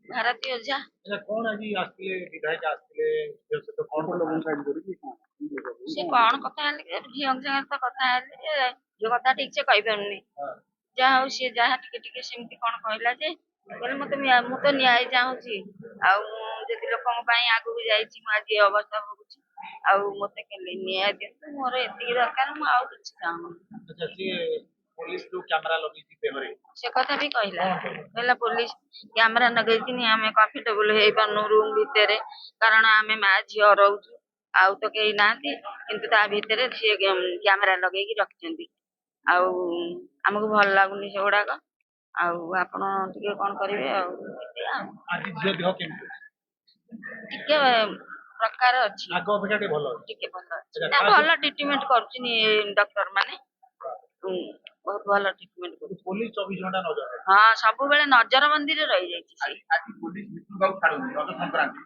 ଭାରତୀୟ ଓଝା। କଣ ଆଜି ଆସିଥିଲେ ବିଧାୟକ ଆସିଥିଲେ ଝିଅ ସହିତ କଣ ସେ କଣ କଥା ହେଲେ ଝିଅଙ୍କ ସାଙ୍ଗରେ ତ କଥା ହେଲେ ଝିଅ କଥା ଠିକ ସେ କହିପାରୁନି। ଯାହା ହଉ ସିଏ ଯାହା ଟିକେ ଟିକେ ସେମିତି କଣ କହିଲା ଯେ କହିଲେ ମୁଁ ତ ନ୍ୟାୟ ଚାହୁଁଛି ଆଉ ମୁଁ ଯଦି ଲୋକଙ୍କ ପାଇଁ ଆଗକୁ ଯାଇଛି ମୁଁ ଆଜି ଏ ଅବସ୍ଥା ଭୋଗୁଛି ଆଉ ମତେ କେମିତି ନ୍ୟାୟ ଦିଅନ୍ତୁ ମୋର ଏତିକି ଦରକାର ମୁଁ ଆଉ କିଛି ଚାହୁଁନି। पुलिस जो कैमरा लगी देहरे से कथा भी कहला पुलिस कैमरा लगे आम कंफर्टेबल हो पानु रूम भितर कारण आम माँ झील रोचु आउ तो कहीं ना किंतु ता भितर सी कैमरा लगे रखिंट आमको भल लगुनि से गुड़ाक आपण टे कौन करेंगे टिके प्रकार अच्छी भल ट्रिटमेंट कर डॉक्टर माने बहुत भल ट्रिटमेंट पुलिस 24 घंटा नजर हाँ सब बेले नजर बंदी रे रही जाई आज पुलिस भितर बाबू छाडुनी रज संक्रांति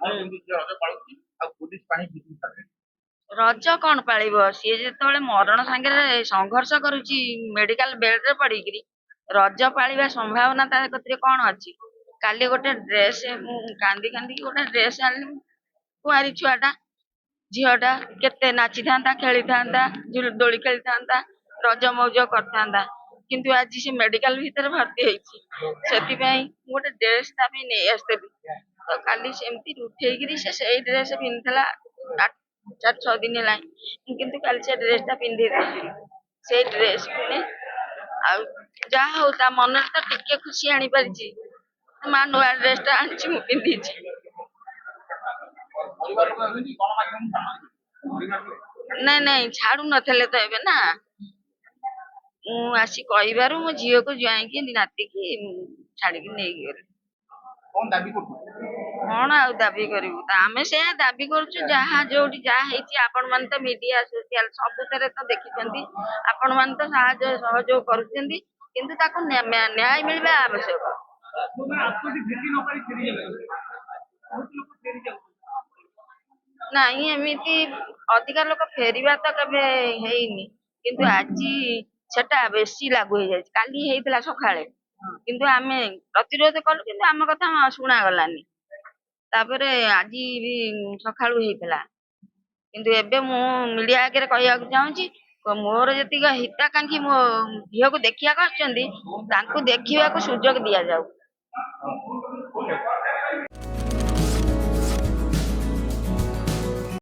रज पाळुची आ पुलिस पाही भितर छाडे रज कौन पालिबो सी जेतेबेले मरण सांगे संघर्ष करूची मेडिकल बेड रे पड़ी रज पालिबा संभावना ता कतरे कौन अच्छी काली गोटे ड्रेस कांदी कांदी गोटे ड्रेस आनी कुआरी छुआटा झीटा केते नाची था खेली था दोली खेली था रज मौज करता किंतु आज से मेडिकल भीतर भर्ती होती गोटे ड्रेस नहीं आसती तो काली सेमती उठेगी से ड्रेस पिंधला 4-6 दिन है किंतु काली से ड्रेस टा पिंधे से ड्रेस पुणे जहा हो मन तो टिके खुशी आनी पारी माँ नुआ ड्रेस टा आनी पिंधि नहीं नहीं छाड़ू नथले तो एबे ना आसी कहबारू मो झील को जाइए नाती की छाड़ी नहीं गली कौन आ दाबी करूँ आम से दाबी करुँ जहाँ जो आपण मान तो मीडिया सोशल सबुत तो देखी आपण मान तो सहयोग कर न्याय मिलवा आवश्यक नहीं एमती अधिका लोक फेरवा तो कभी है किंतु आज सेटा बेसी लागू हो जाए काली होता सका किंतु आम प्रतिरोध कलु कि आम कथा शुणा गलानी तापर आज भी सका किंतु एबे मु मीडिया आगे कहया चाहूँगी मोर जी हिताकांक्षी मो झील को देखा देखा सुजोग दि जाऊ